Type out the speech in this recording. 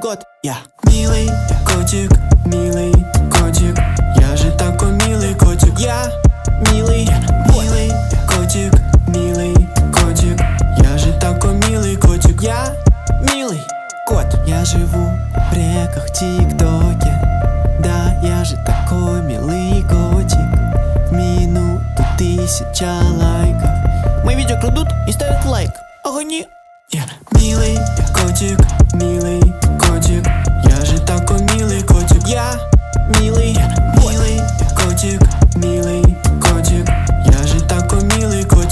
Кот, я милый котик, я же такой милый котик. Я милый котик, я же такой милый котик. Я милый кот. Я живу в реках ТикТоке, да, я же такой милый котик. В минуту 1000 лайков. Мои видео крадут и ставят лайк. Огони. Я милый котик,